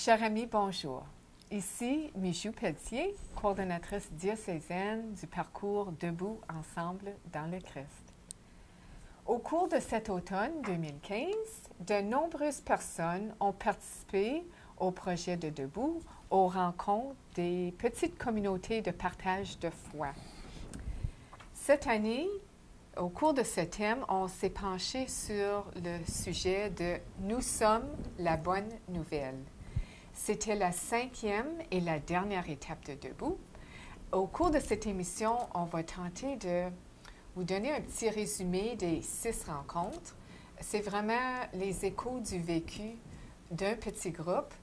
chers amis, bonjour. Ici Mijou Pelletier, coordonnatrice diocésaine du parcours Debout ensemble dans le Christ. Au cours de cet automne 2015, de nombreuses personnes ont participé au projet de Debout, aux rencontres des petites communautés de partage de foi. Cette année, au cours de ce thème, on s'est penché sur le sujet de « Nous sommes la bonne nouvelle ». C'était la 5e et la dernière étape de Debout. Au cours de cette émission, on va tenter de vous donner un petit résumé des 6 rencontres. C'est vraiment les échos du vécu d'un petit groupe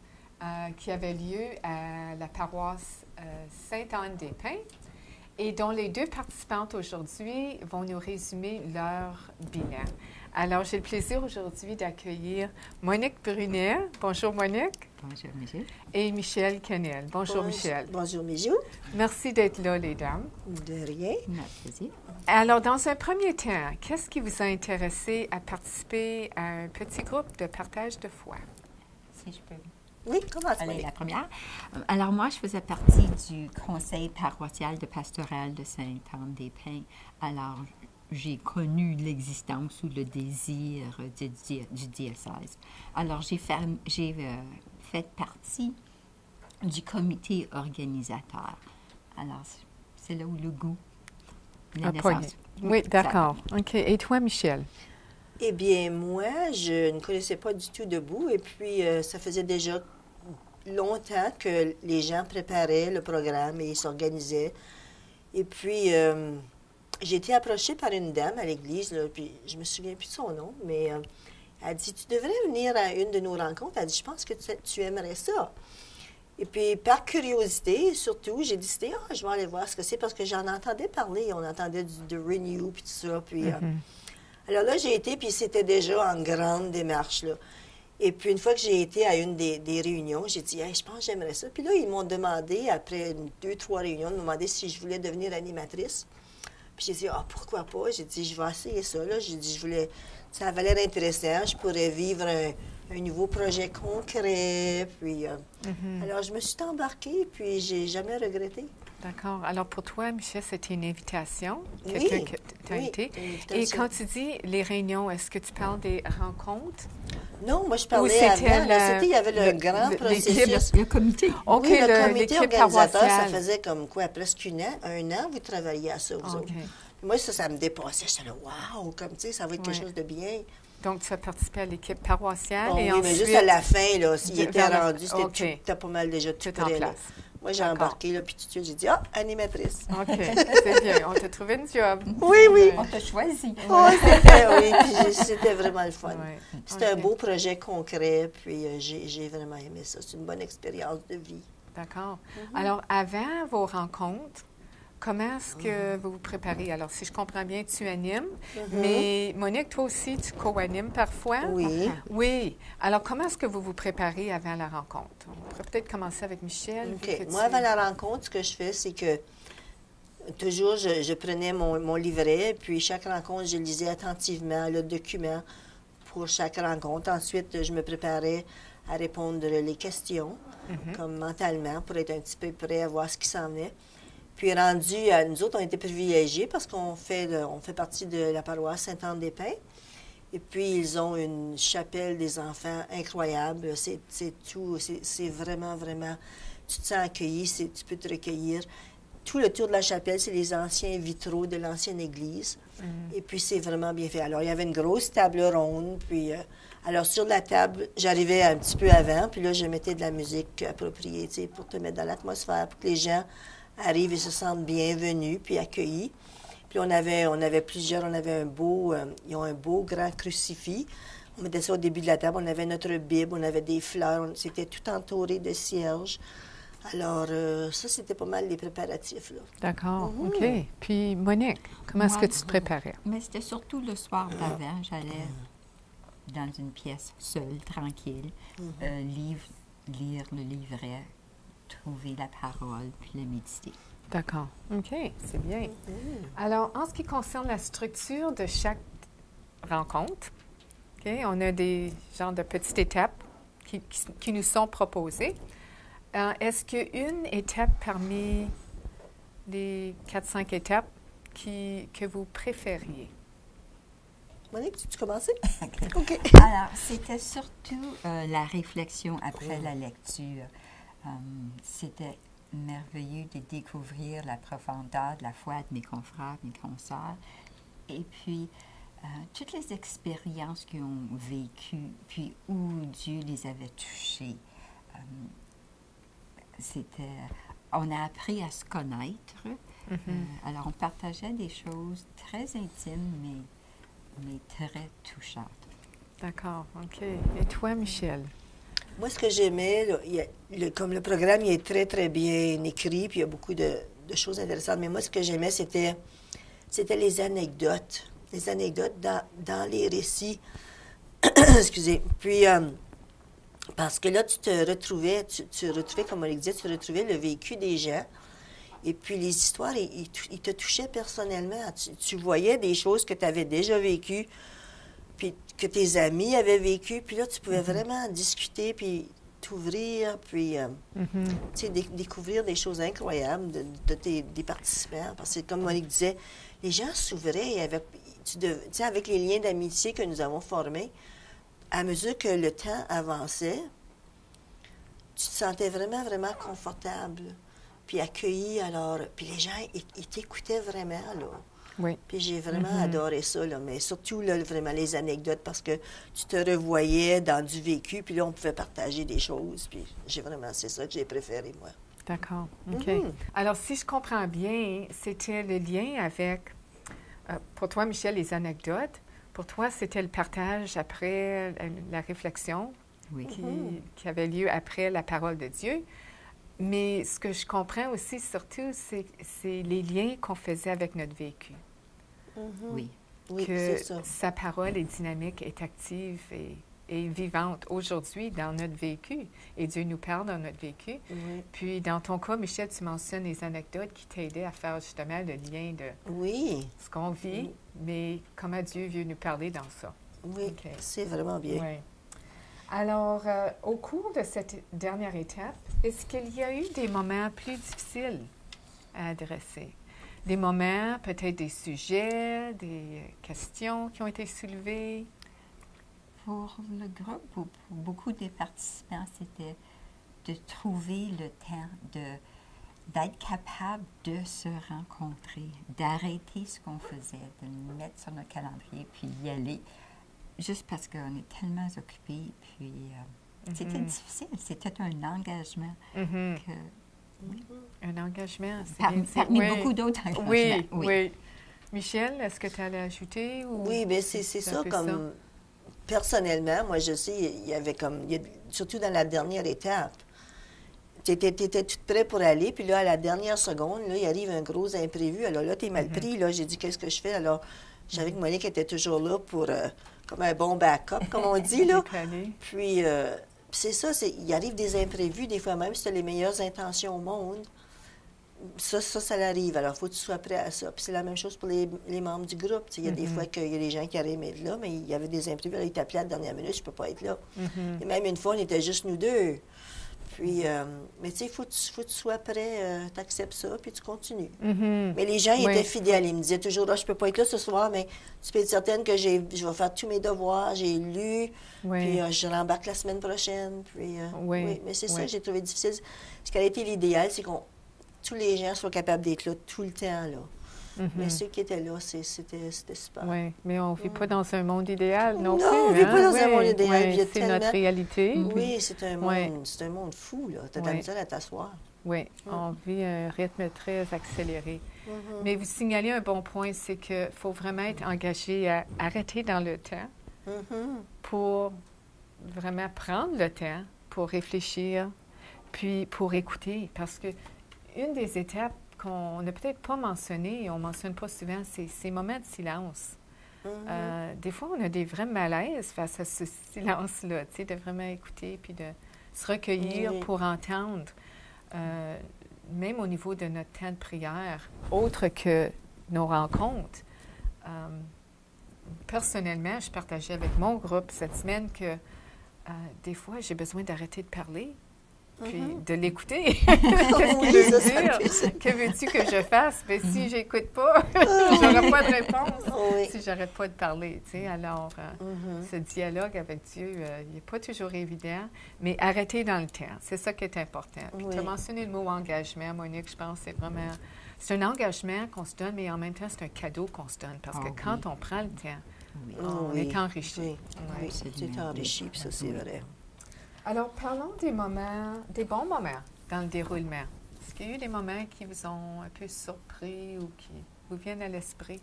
qui avait lieu à la paroisse Sainte-Anne-des-Pins et dont les 2 participantes aujourd'hui vont nous résumer leur bilan. Alors, j'ai le plaisir aujourd'hui d'accueillir Monique Brunet. Bonjour, Monique. Bonjour, Mijou. Et Michel Kennel. Bonjour, Michel. Bonjour, Mijou. Merci d'être là, les dames. De rien. Notre plaisir. Alors, dans un premier temps, qu'est-ce qui vous a intéressé à participer à un petit groupe de partage de foi? Si je peux. Oui, commence. Allez, la première. Alors, moi, je faisais partie du conseil paroissial de pastoral de Sainte-Anne-des-Pins. Alors, j'ai connu l'existence ou le désir du diocèse. Alors, j'ai fait partie du comité organisateur. Alors, c'est là où le goût, la naissance. Oui, d'accord. OK. Et toi, Michel? Eh bien, moi, je ne connaissais pas du tout Debout et puis ça faisait déjà longtemps que les gens préparaient le programme et ils s'organisaient. Et puis, j'ai été approchée par une dame à l'église, là, puis je me souviens plus de son nom, mais elle dit, tu devrais venir à une de nos rencontres. Elle dit, je pense que tu aimerais ça. Et puis, par curiosité, surtout, j'ai décidé, je vais aller voir ce que c'est, parce que j'en entendais parler. On entendait de Renew, puis tout ça. Puis, alors là, j'ai été, puis c'était déjà en grande démarche, là. Et puis, une fois que j'ai été à une des réunions, j'ai dit, je pense que j'aimerais ça. Puis là, ils m'ont demandé, après 2-3 réunions, ils m'ont demandé si je voulais devenir animatrice. Puis j'ai dit, pourquoi pas? J'ai dit, je vais essayer ça, là. J'ai dit, ça avait l'air intéressant. Je pourrais vivre un nouveau projet concret. Puis, alors, je me suis embarquée, puis j'ai jamais regretté. D'accord. Alors, pour toi, Michel, c'était une invitation? Oui. Quelqu'un qui t'a invité? Et quand tu dis les réunions, est-ce que tu parles des rencontres? Non, moi, je parlais avant. Il y avait le grand processus. Le comité. OK, oui, le comité l'équipe organisateur, paroissiale. ça faisait comme quoi, presque un an, vous travailliez à ça, vous autres. Moi, ça me dépassait. J'étais là, waouh, comme tu sais, ça va être quelque chose de bien. Donc, tu as participé à l'équipe paroissiale Bon, et oui, ensuite... mais juste à la fin, là, s'il était rendu, OK. c'était pas mal déjà tout Tout en prêt, là. place. Moi, j'ai embarqué, là, puis tout de suite, j'ai dit, animatrice. OK, c'est bien. On t'a trouvé une job. Oui. On t'a choisi. Oui, puis c'était vraiment le fun. Ouais. C'était un beau projet concret, puis j'ai vraiment aimé ça. C'est une bonne expérience de vie. D'accord. Alors, avant vos rencontres, comment est-ce que vous vous préparez? Alors, si je comprends bien, tu animes, mais Monique, toi aussi, tu co-animes parfois? Oui. Oui. Alors, comment est-ce que vous vous préparez avant la rencontre? On pourrait peut-être commencer avec Michel. OK. Moi, avant la rencontre, ce que je fais, c'est que toujours, je prenais mon livret, puis chaque rencontre, je lisais attentivement le document pour chaque rencontre. Ensuite, je me préparais à répondre les questions, comme mentalement, pour être un petit peu prêt à voir ce qui s'en venait. Puis rendu, nous autres, on était privilégiés parce qu'on fait partie de la paroisse Sainte-Anne-des-Pins. Et puis, ils ont une chapelle des enfants incroyable. C'est tout, c'est vraiment, vraiment, tu te sens accueilli, tu peux te recueillir. Tout le tour de la chapelle, c'est les anciens vitraux de l'ancienne église. Et puis, c'est vraiment bien fait. Alors, il y avait une grosse table ronde. Puis, alors, sur la table, j'arrivais un petit peu avant. Puis là, je mettais de la musique appropriée, tu sais, pour te mettre dans l'atmosphère, pour que les gens arrivent et se sentent bienvenus, puis accueillis. Puis on avait plusieurs, ils ont un beau grand crucifix. On mettait ça au début de la table, on avait notre Bible, on avait des fleurs, c'était tout entouré de cierges. Alors, ça, c'était pas mal les préparatifs, là. D'accord, OK. Puis, Monique, comment est-ce que tu te préparais? Mais c'était surtout le soir d'avant. J'allais dans une pièce seule, tranquille, lire le livret, trouver la parole, puis la méditer. D'accord. OK, c'est bien. Alors, en ce qui concerne la structure de chaque rencontre, OK, on a des genres de petites étapes qui nous sont proposées. Est-ce qu'une étape parmi les 4-5 étapes que vous préfériez? Monique, tu commences? OK. Alors, c'était surtout la réflexion après la lecture. C'était merveilleux de découvrir la profondeur de la foi de mes confrères, mes consoeurs, et puis toutes les expériences qu'ils ont vécues, puis où Dieu les avait touchés. On a appris à se connaître. Alors, on partageait des choses très intimes, mais très touchantes. D'accord, OK. Et toi, Michel? Moi, ce que j'aimais, là, comme le programme il est très, très bien écrit, puis il y a beaucoup de choses intéressantes, mais moi, ce que j'aimais, c'était les anecdotes. Les anecdotes dans les récits. Excusez. Puis, parce que là, tu retrouvais, comme on le disait, tu retrouvais le vécu des gens. Et puis, les histoires, ils te touchaient personnellement. Tu voyais des choses que tu avais déjà vécues, puis que tes amis avaient vécues. Puis là, tu pouvais vraiment discuter, puis t'ouvrir, puis tu sais, découvrir des choses incroyables des participants. Parce que, comme Monique disait, les gens s'ouvraient. Tu sais, avec les liens d'amitié que nous avons formés, à mesure que le temps avançait, tu te sentais vraiment, vraiment confortable, puis accueilli. Alors, puis les gens, ils t'écoutaient vraiment, là. Oui. Puis j'ai vraiment adoré ça, là. Mais surtout, là, vraiment, les anecdotes, parce que tu te revoyais dans du vécu, puis là, on pouvait partager des choses. Puis c'est ça que j'ai préféré, moi. D'accord, OK. Alors, si je comprends bien, c'était le lien avec, pour toi, Michel, les anecdotes. Pour toi, c'était le partage après la réflexion qui avait lieu après la parole de Dieu. Mais ce que je comprends aussi, surtout, c'est les liens qu'on faisait avec notre vécu. Oui. Oui, Que c'est ça. sa parole est dynamique, est active et vivante aujourd'hui dans notre vécu. Et Dieu nous parle dans notre vécu. Oui. Puis, dans ton cas, Michel, tu mentionnes les anecdotes qui t'aidaient à faire justement le lien de Oui. ce qu'on vit, mais comment Dieu veut nous parler dans ça. Oui, OK. c'est vraiment bien. Oui. Alors, au cours de cette dernière étape, est-ce qu'il y a eu des moments plus difficiles à adresser? Des moments, peut-être des sujets, des questions qui ont été soulevées? Pour le groupe, pour beaucoup des participants, c'était de trouver le temps d'être capable de se rencontrer, d'arrêter ce qu'on faisait, de le mettre sur notre calendrier, puis y aller, juste parce qu'on est tellement occupés. Puis c'était difficile, c'était un engagement. Un engagement, c'est Parmi oui. beaucoup d'autres engagements. Oui, oui. Michel, est-ce que tu allais ajouter? Ou Oui, bien, c'est ça, comme... Personnellement, moi, je sais, il y avait comme... surtout dans la dernière étape, tu étais toute prête pour aller, puis là, à la dernière seconde, là, il arrive un gros imprévu. Alors là, tu es mal pris. Là, j'ai dit, qu'est-ce que je fais? Alors, je savais que Monique était toujours là pour... comme un bon backup, comme on dit, là. Puis, c'est ça, il arrive des imprévus, des fois même, si tu as les meilleures intentions au monde. Ça arrive. Alors, il faut que tu sois prêt à ça. Puis c'est la même chose pour les membres du groupe. Il y a des fois qu'il y a des gens qui auraient aimé être là, mais il y avait des imprévus. Là, ils t'appelaient à la dernière minute, je ne peux pas être là. Et même une fois, on était juste nous deux. Puis, mais tu sais, il faut que tu sois prêt, tu acceptes ça, puis tu continues. Mais les gens, ils étaient fidèles. Ils me disaient toujours, je ne peux pas être là ce soir, mais tu peux être certaine que je vais faire tous mes devoirs, j'ai lu, puis je rembarque la semaine prochaine. Puis, oui, mais c'est ça que j'ai trouvé difficile. Ce qui a été l'idéal, c'est qu'on tous les gens soient capables d'être là tout le temps, là. Mais ceux qui étaient là, c'était super. Oui, mais on ne vit pas dans un monde idéal non plus. Non, on ne vit pas dans un monde Oui, idéal. c'est notre réalité. Oui, c'est un monde fou, là. Tu as de la misère à t'asseoir. Oui, on vit un rythme très accéléré. Mais vous signalez un bon point, c'est qu'il faut vraiment être engagé à arrêter dans le temps pour vraiment prendre le temps pour réfléchir, puis pour écouter. Parce que une des étapes qu'on n'a peut-être pas mentionnées, et on ne mentionne pas souvent, c'est ces moments de silence. Des fois, on a des vrais malaises face à ce silence-là, tu sais, de vraiment écouter puis de se recueillir pour entendre, même au niveau de notre temps de prière, autre que nos rencontres. Personnellement, je partageais avec mon groupe cette semaine que des fois, j'ai besoin d'arrêter de parler, puis Mhm. de l'écouter. Qu'est-ce Oui, qu'il veut ça, me ça dire? peut- ça- Que veux-tu que je fasse? Mais si j'écoute pas, j'aurai pas de réponse. Oui. Si j'arrête pas de parler, tu sais. Alors, Mhm. ce dialogue avec Dieu, il n'est pas toujours évident, mais arrêter dans le temps, c'est ça qui est important. Puis tu as Oui. mentionné le mot engagement, Monique, je pense que c'est vraiment... C'est un engagement qu'on se donne, mais en même temps, c'est un cadeau qu'on se donne, parce que Ah quand oui. on prend le temps, Oui. on Oui. est enrichi. Oui, Ouais. oui, Absolument, c'est enrichi, oui. puis ça, c'est Oui. vrai. Alors, parlons des moments, des bons moments dans le déroulement. Est-ce qu'il y a eu des moments qui vous ont un peu surpris ou qui vous viennent à l'esprit?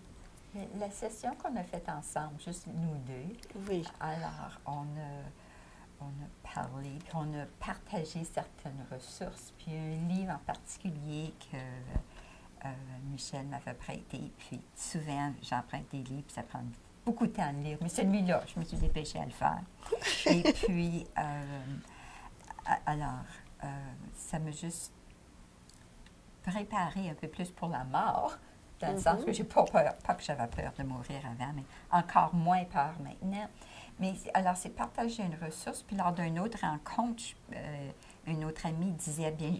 La session qu'on a faite ensemble, juste nous deux, Oui. alors on a parlé, puis on a partagé certaines ressources, puis un livre en particulier que Michel m'avait prêté, puis souvent j'emprunte des livres, puis ça prend beaucoup de temps de lire, mais celui-là, je me suis dépêchée à le faire. Et puis, ça m'a juste préparé un peu plus pour la mort, dans le sens que j'ai pas peur, pas que j'avais peur de mourir avant, mais encore moins peur maintenant. Mais alors, c'est partager une ressource, puis lors d'une autre rencontre, une autre amie disait, bien,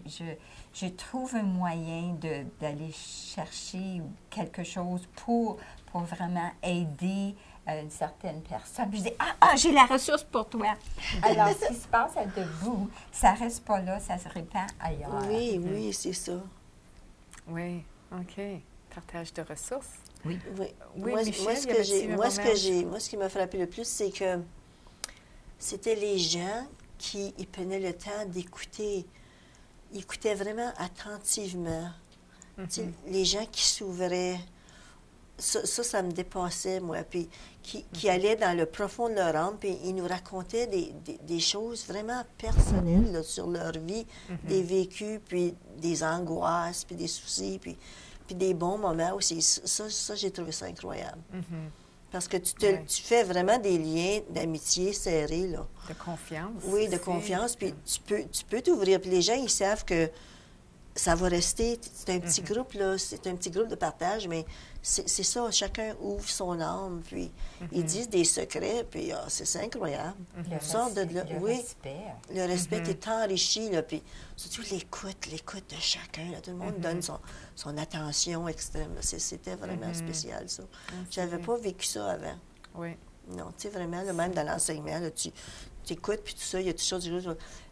je trouve un moyen d'aller chercher quelque chose pour vraiment aider une certaine personne. Puis je dis, j'ai la ressource pour toi. Alors, ce qui se passe à debout, ça ne reste pas là, ça se répand ailleurs. Oui, oui, c'est ça. Oui, OK. Partage de ressources. Oui. Oui. Oui, moi, Michel, moi, y avait-tu un moment moi, ce qui m'a frappé le plus, c'est que c'était les gens qui ils prenaient le temps d'écouter. Ils écoutaient vraiment attentivement. Tu sais, les gens qui s'ouvraient, ça me dépassait, moi. Puis qui allaient dans le profond de leur âme, puis ils nous racontaient des choses vraiment personnelles là, sur leur vie, des vécus, puis des angoisses, puis des soucis, puis des bons moments aussi. Ça j'ai trouvé ça incroyable. Parce que Ouais. tu fais vraiment des liens d'amitié serrés, là. De confiance. Oui, de aussi. confiance. Puis tu peux t'ouvrir. Puis les gens, ils savent que ça va rester. C'est un petit groupe, là. C'est un petit groupe de partage, mais c'est ça. Chacun ouvre son âme. Puis ils disent des secrets. Puis c'est incroyable. Le, Sors de là. le Oui. respect. Le respect est enrichi, là. Puis surtout l'écoute de chacun, là. Tout le monde donne son attention extrême. C'était vraiment spécial, ça. J'avais pas vécu ça avant. Oui. Non, tu sais, vraiment, là, même dans l'enseignement, là, tu écoutes, puis tout ça, il y a toutes choses.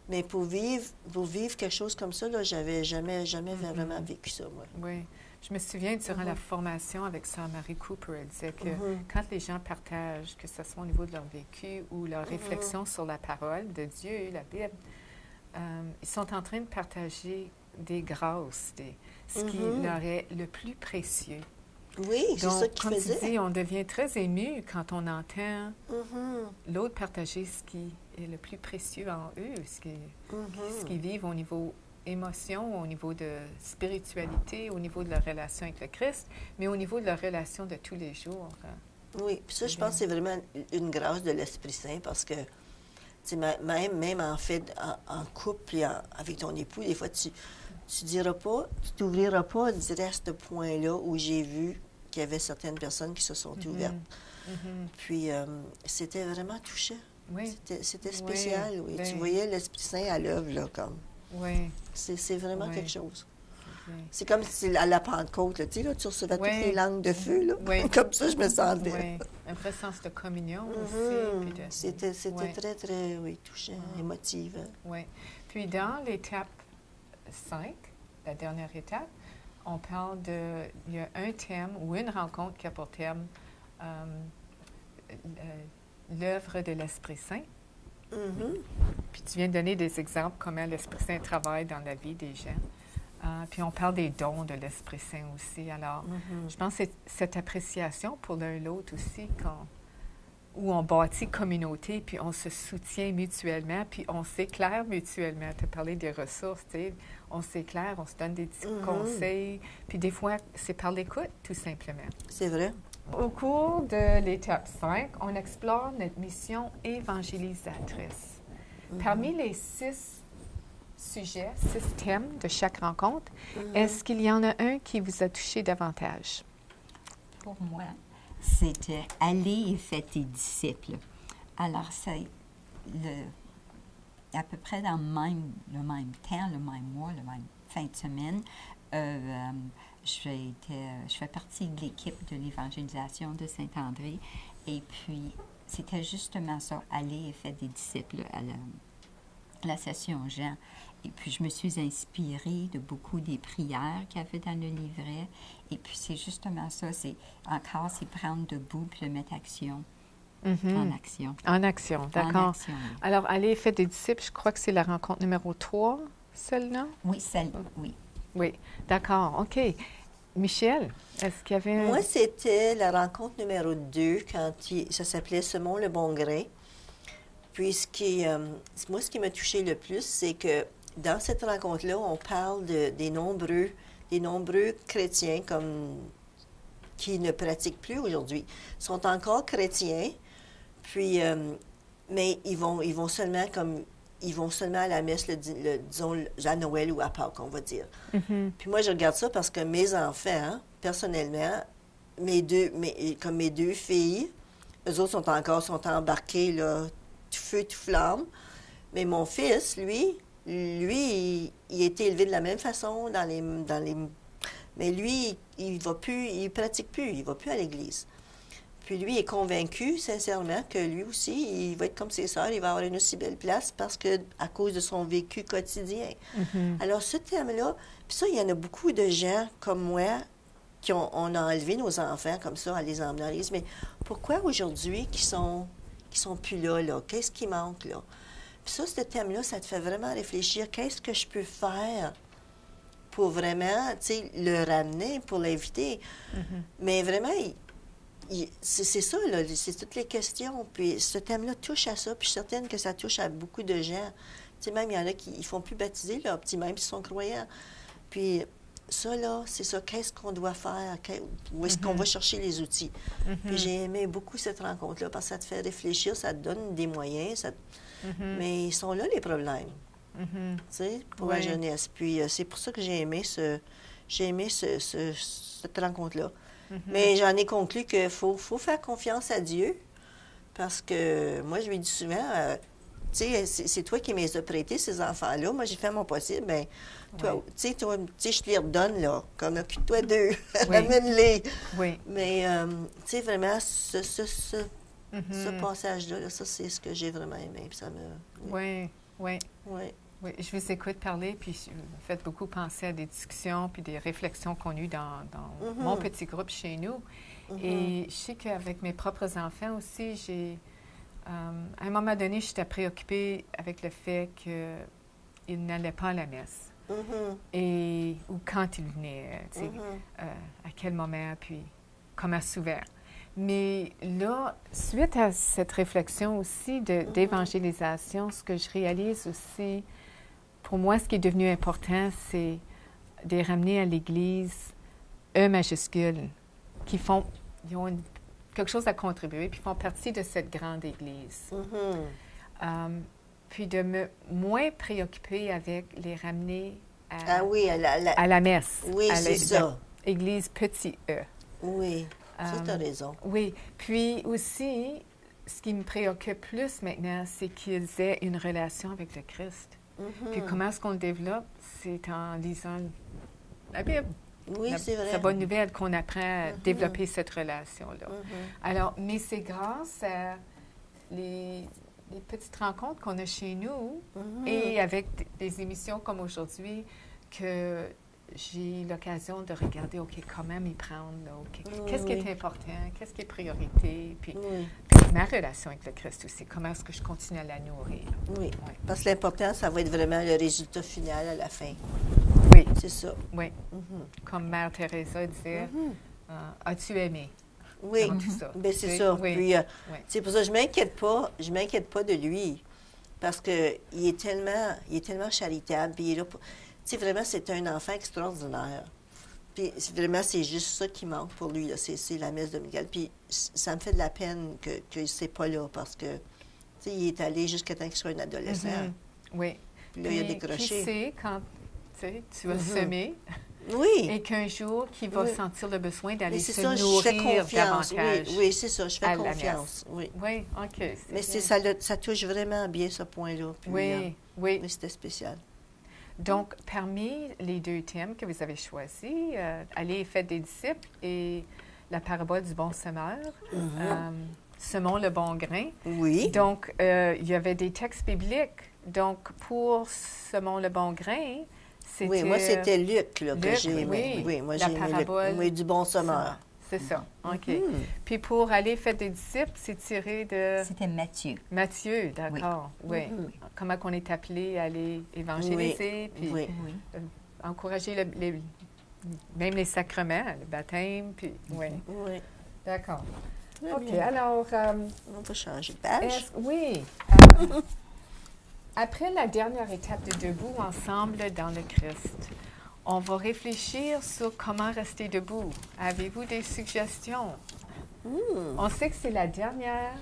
Mais pour vivre quelque chose comme ça, là, j'avais jamais vraiment vécu ça, moi. Oui. Je me souviens, durant la formation avec Sœur Marie Cooper, elle disait que quand les gens partagent, que ce soit au niveau de leur vécu ou leur réflexion sur la parole de Dieu, la Bible, ils sont en train de partager des grâces, ce qui leur est le plus précieux. Oui, c'est ça Donc, qu'il comme faisait. tu dis, on devient très ému quand on entend l'autre partager ce qui est le plus précieux en eux, ce qu'ils vivent au niveau émotion, au niveau de spiritualité, au niveau de leur relation avec le Christ, mais au niveau de leur relation de tous les jours. Oui, puis ça, je pense que c'est vraiment une grâce de l'Esprit Saint parce que, tu sais, même en fait, en couple et avec ton époux, des fois, tu diras pas, tu t'ouvriras pas direct à ce point-là où j'ai vu qu'il y avait certaines personnes qui se sont ouvertes. Puis, c'était vraiment touchant. Oui. C'était spécial, oui. Ben, Tu voyais l'Esprit Saint à l'œuvre, là, comme. Oui. C'est vraiment Oui. quelque chose. Oui. C'est comme si à la Pentecôte, là, tu sais, là, tu recevais Oui. toutes les langues de feu, là. Oui. Comme ça, je me sentais. Oui. Un vrai sens de communion aussi. Puis C'était oui. très, très, oui, touchant, émotif. Oui. Puis dans l'étape 5, la dernière étape, on parle il y a un thème ou une rencontre qui a pour thème l'œuvre de l'Esprit Saint. Puis tu viens de donner des exemples comment l'Esprit Saint travaille dans la vie des gens. Puis on parle des dons de l'Esprit Saint aussi. Alors, je pense que c'est cette appréciation pour l'un et l'autre aussi, où on bâtit communauté, puis on se soutient mutuellement, puis on s'éclaire mutuellement. Tu as parlé des ressources, tu sais. On s'éclaire, on se donne des petits conseils, puis des fois, c'est par l'écoute, tout simplement. C'est vrai. Au cours de l'étape 5, on explore notre mission évangélisatrice. Parmi les 6 sujets, 6 thèmes de chaque rencontre, est-ce qu'il y en a un qui vous a touché davantage? Pour moi, c'était « Allez et faites des disciples ». Alors, à peu près dans le même temps, le même mois, le même fin de semaine, je fais partie de l'équipe de l'évangélisation de Saint-André. Et puis, c'était justement ça, aller et faire des disciples à la session Jean. Et puis, je me suis inspirée de beaucoup des prières qu'il y avait dans le livret. Et puis, c'est justement ça, c'est prendre debout puis le mettre action. En action. En action, d'accord. En action, oui. Alors, aller faire des disciples, je crois que c'est la rencontre numéro 3, celle-là? Oui, oui. Oui, d'accord, OK. Michel, est-ce qu'il y avait... Moi, c'était la rencontre numéro 2, ça s'appelait Semons le bon grain. Puis, moi, ce qui m'a touché le plus, c'est que dans cette rencontre-là, on parle des nombreux chrétiens qui ne pratiquent plus aujourd'hui. Ils sont encore chrétiens, puis, mais ils vont seulement à la messe, disons, à Noël ou à Pâques, on va dire. Puis moi, je regarde ça parce que mes enfants, personnellement, mes deux filles, eux autres sont embarqués, là, tout feu, tout flamme. Mais mon fils, lui, il a été élevé de la même façon mais lui, il pratique plus, il va plus à l'église. Puis lui est convaincu, sincèrement, que lui aussi, il va être comme ses sœurs, il va avoir une aussi belle place à cause de son vécu quotidien. Alors, ce thème-là, puis ça, il y en a beaucoup de gens comme moi on a enlevé nos enfants comme ça, à les emmener à l'église. Mais pourquoi aujourd'hui qu'ils sont plus là? Qu'est-ce qui manque, là? Puis ça, ce thème-là, ça te fait vraiment réfléchir. Qu'est-ce que je peux faire pour vraiment, tu sais, le ramener, pour l'inviter? Mais vraiment, c'est ça, là, c'est toutes les questions. Puis ce thème-là touche à ça, puis je suis certaine que ça touche à beaucoup de gens. Tu sais, même, il y en a qui ne font plus baptiser leurs petits, même s'ils sont croyants. Puis ça, là, c'est ça, qu'est-ce qu'on doit faire? Où est-ce qu'on va chercher les outils? Puis j'ai aimé beaucoup cette rencontre-là, parce que ça te fait réfléchir, ça te donne des moyens, mais ils sont là, les problèmes, tu sais, pour la jeunesse. Puis c'est pour ça que j'ai aimé cette rencontre-là. Mais j'en ai conclu qu'il faut faire confiance à Dieu, parce que moi, je lui dis souvent, tu sais, c'est toi qui me les as prêtés, ces enfants-là. Moi, j'ai fait mon possible. Bien, toi, tu sais, je te les redonne, là. Comme occupe-toi d'eux. Ramène-les. Oui. Mais, tu sais, vraiment, ce passage-là, là, ça, c'est ce que j'ai vraiment aimé. Puis ça me... Oui. Je vous écoute parler, puis vous faites beaucoup penser à des discussions puis des réflexions qu'on a eues dans mon petit groupe chez nous. Et je sais qu'avec mes propres enfants aussi, à un moment donné, j'étais préoccupée avec le fait qu'ils n'allaient pas à la messe. Ou quand ils venaient, tu sais, à quel moment, puis comment souvent. Mais là, suite à cette réflexion aussi d'évangélisation, ce que je réalise aussi, pour moi, ce qui est devenu important, c'est de les ramener à l'Église, E majuscule, ils ont quelque chose à contribuer, puis font partie de cette grande Église. Puis de me moins préoccuper avec les ramener à la messe. Oui, c'est ça. Église petit E. Oui, ça, tu as raison. Oui, puis aussi, ce qui me préoccupe plus maintenant, c'est qu'ils aient une relation avec le Christ. Puis comment est-ce qu'on le développe? C'est en lisant la Bible. Oui, c'est vrai. C'est la bonne nouvelle qu'on apprend à développer cette relation-là. Alors, mais c'est grâce à les petites rencontres qu'on a chez nous et avec des émissions comme aujourd'hui que j'ai l'occasion de regarder, OK, comment m'y prendre, là, OK. Qu'est-ce qui est important, qu'est-ce qui est priorité, puis ma relation avec le Christ aussi, comment est-ce que je continue à la nourrir. Oui, parce que l'important, ça va être vraiment le résultat final à la fin. Oui. C'est ça. Oui. Comme Mère Teresa disait, as-tu aimé? Oui, bien, c'est ça. Oui. Puis, c'est pour ça que je m'inquiète pas de lui, parce qu'il est tellement charitable, puis il est là pour... Tu sais, vraiment, c'est un enfant extraordinaire. Puis, vraiment, c'est juste ça qui manque pour lui, là. C'est la messe dominicale. Puis, ça me fait de la peine que c'est pas là, parce que, tu sais, il est allé jusqu'à temps qu'il soit un adolescent. Oui. Puis là, il a décroché. Qui sait quand tu vas semer et qu'un jour, qu'il va sentir le besoin d'aller se nourrir davantage. Oui, c'est ça, je fais confiance. Oui, OK. Mais ça touche vraiment bien ce point-là. Puis, Oui. Oui, c'était spécial. Donc, parmi les 2 thèmes que vous avez choisis, Allez et faites des disciples et la parabole du bon semeur, semons le bon grain. Oui. Donc, il y avait des textes bibliques. Donc, pour semons le bon grain, c'était... Oui, moi, c'était Luc là, que Luc, j'ai aimé. oui. Oui, moi, La j'ai aimé parabole Luc. Oui, du bon semeur. C'est ça, OK. Mhm. Puis pour aller faire des disciples, c'est tiré de C'était Matthieu. Matthieu, d'accord, oui. Mhm. Comment qu'on est appelé à aller évangéliser, puis Oui. Oui. encourager même les sacrements, le baptême, puis oui. Oui. D'accord. Très OK, bien. alors, On va changer de page. oui. Après la dernière étape de debout ensemble dans le Christ, on va réfléchir sur comment rester debout. Avez-vous des suggestions? On sait que c'est la dernière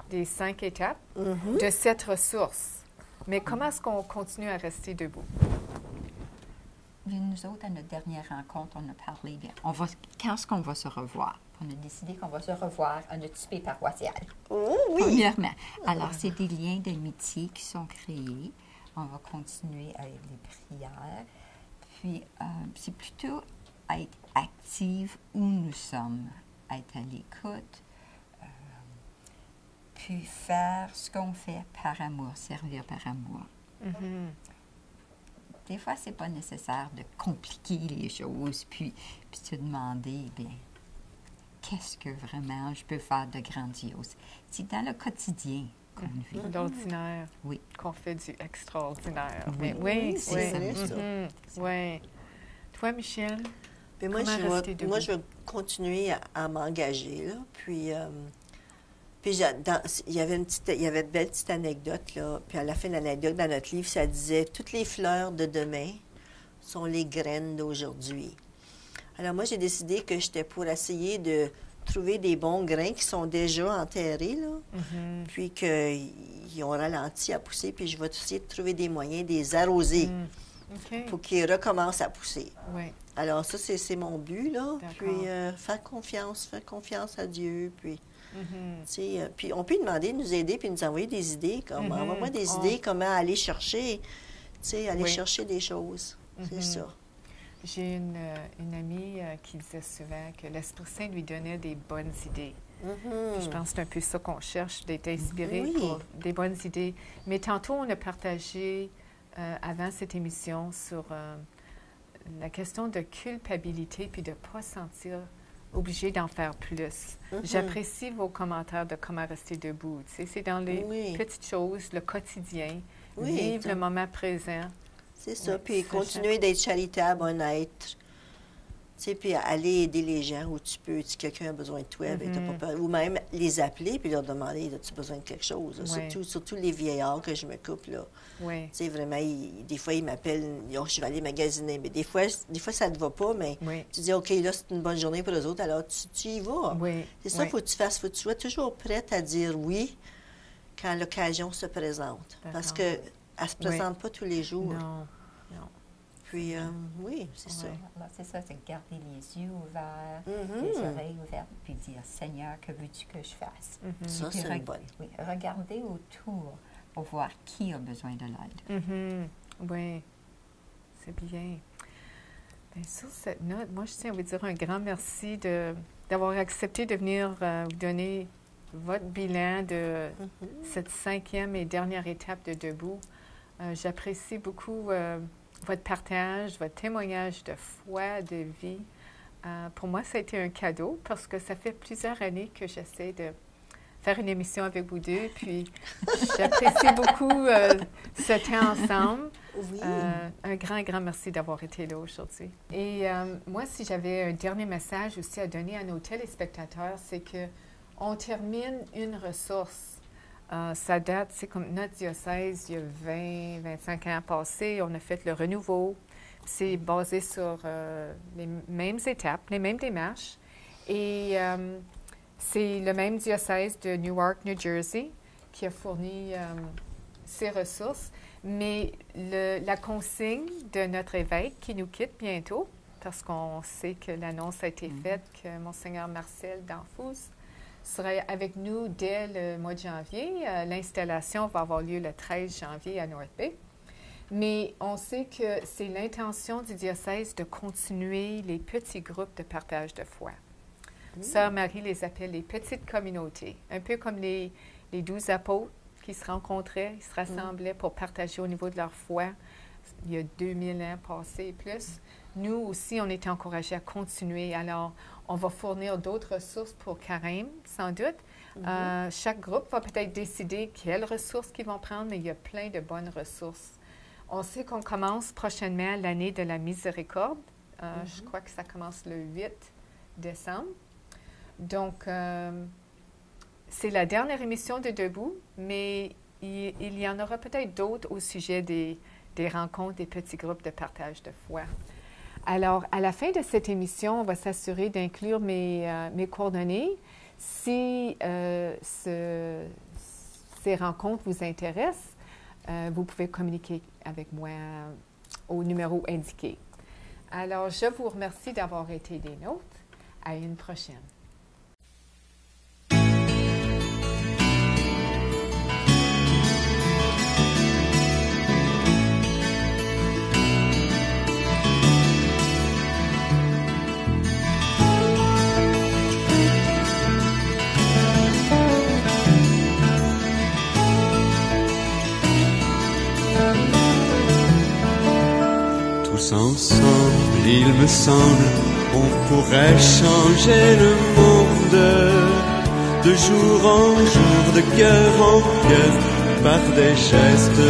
des 5 étapes de cette ressource. Mais comment est-ce qu'on continue à rester debout? Nous autres, à notre dernière rencontre, on a parlé de quand est-ce qu'on va se revoir? On a décidé qu'on va se revoir à notre souper paroissial. Oh, oui. Premièrement. Alors, c'est des liens d'amitié qui sont créés. On va continuer avec les prières. Puis, c'est plutôt être active où nous sommes, être à l'écoute, puis faire ce qu'on fait par amour, servir par amour. Des fois, c'est pas nécessaire de compliquer les choses, puis se demander, bien, qu'est-ce que vraiment je peux faire de grandiose? C'est dans le quotidien qu'on vit. L'ordinaire. Oui. Qu'on fait du extraordinaire. Oui. Mais Oui, c'est vrai, ça. Oui. Toi, Michel? Mais moi, Comment rester debout? je vais continuer à m'engager, là. Puis il y avait une belle petite anecdote, là. Puis à la fin de l'anecdote, dans notre livre, ça disait « Toutes les fleurs de demain sont les graines d'aujourd'hui ». Alors moi, j'ai décidé que j'étais pour essayer de trouver des bons grains qui sont déjà enterrés, là, puis qu'ils ont ralenti à pousser, puis je vais essayer de trouver des moyens de les arroser pour qu'ils recommencent à pousser. Oui. Alors ça, c'est mon but, là. D'accord. Puis faire confiance à Dieu, puis... puis on peut lui demander de nous aider puis nous envoyer des idées. Comme, envoie-moi des idées, comment aller chercher, chercher des choses. C'est ça. J'ai une amie qui disait souvent que l'Esprit Saint lui donnait des bonnes idées. Puis je pense que c'est un peu ça qu'on cherche, d'être inspiré pour des bonnes idées. Mais tantôt, on a partagé avant cette émission sur la question de culpabilité puis de ne pas sentir obligé d'en faire plus. J'apprécie vos commentaires de comment rester debout. Tu sais, c'est dans les petites choses, le quotidien, vivre le moment présent. C'est ça. Oui, Puis continuer d'être charitable, honnête. Tu sais, puis aller aider les gens où tu peux. Si quelqu'un a besoin de toi, ben, t'as pas peur. Ou même les appeler puis leur demander, as-tu besoin de quelque chose? Surtout les vieillards que je me coupe, là. Oui. Tu sais, vraiment, des fois, ils m'appellent, oh, je vais aller magasiner. Mais des fois ça ne te va pas, mais tu dis, OK, là, c'est une bonne journée pour eux autres, alors tu y vas. Oui. C'est ça, faut que tu sois toujours prête à dire oui quand l'occasion se présente. Parce qu'elle ne se présente pas tous les jours. Non. Puis, oui, c'est ça. Alors, c'est ça, c'est garder les yeux ouverts, les oreilles ouvertes, puis dire, Seigneur, que veux-tu que je fasse? Ça, Puis c'est une bonne. Oui, regarder autour pour voir qui a besoin de l'aide. Oui, c'est bien. Bien, sur cette note, moi, je tiens à vous dire un grand merci d'avoir accepté de venir vous donner votre bilan de cette 5e et dernière étape de Debout. J'apprécie beaucoup votre partage, votre témoignage de foi, de vie. Pour moi, ça a été un cadeau parce que ça fait plusieurs années que j'essaie de faire une émission avec vous deux. Puis, j'apprécie beaucoup ce temps ensemble. Oui. Un grand merci d'avoir été là aujourd'hui. Et moi, si j'avais un dernier message aussi à donner à nos téléspectateurs, c'est que on termine une ressource. Ça date, c'est comme notre diocèse, il y a 25 ans passés, on a fait le renouveau. C'est basé sur les mêmes étapes, les mêmes démarches. Et c'est le même diocèse de Newark, New Jersey, qui a fourni ces ressources. Mais la consigne de notre évêque qui nous quitte bientôt, parce qu'on sait que l'annonce a été faite que Monseigneur Marcel Danfous sera avec nous dès le mois de janvier. L'installation va avoir lieu le 13 janvier à North Bay. Mais on sait que c'est l'intention du diocèse de continuer les petits groupes de partage de foi. Sœur Marie les appelle les petites communautés, un peu comme les 12 apôtres qui se rencontraient, ils se rassemblaient pour partager au niveau de leur foi il y a 2000 ans passés et plus. Nous aussi, on est encouragés à continuer. Alors, on va fournir d'autres ressources pour Carême, sans doute. Chaque groupe va peut-être décider quelles ressources qu'ils vont prendre, mais il y a plein de bonnes ressources. On sait qu'on commence prochainement l'année de la miséricorde. Je crois que ça commence le 8 décembre. Donc, c'est la dernière émission de Debout, mais il y en aura peut-être d'autres au sujet des rencontres, des petits groupes de partage de foi. Alors, à la fin de cette émission, on va s'assurer d'inclure mes coordonnées. Si ces rencontres vous intéressent, vous pouvez communiquer avec moi au numéro indiqué. Alors, je vous remercie d'avoir été des nôtres. À une prochaine. Tous ensemble, il me semble, on pourrait changer le monde de jour en jour, de cœur en cœur, par des gestes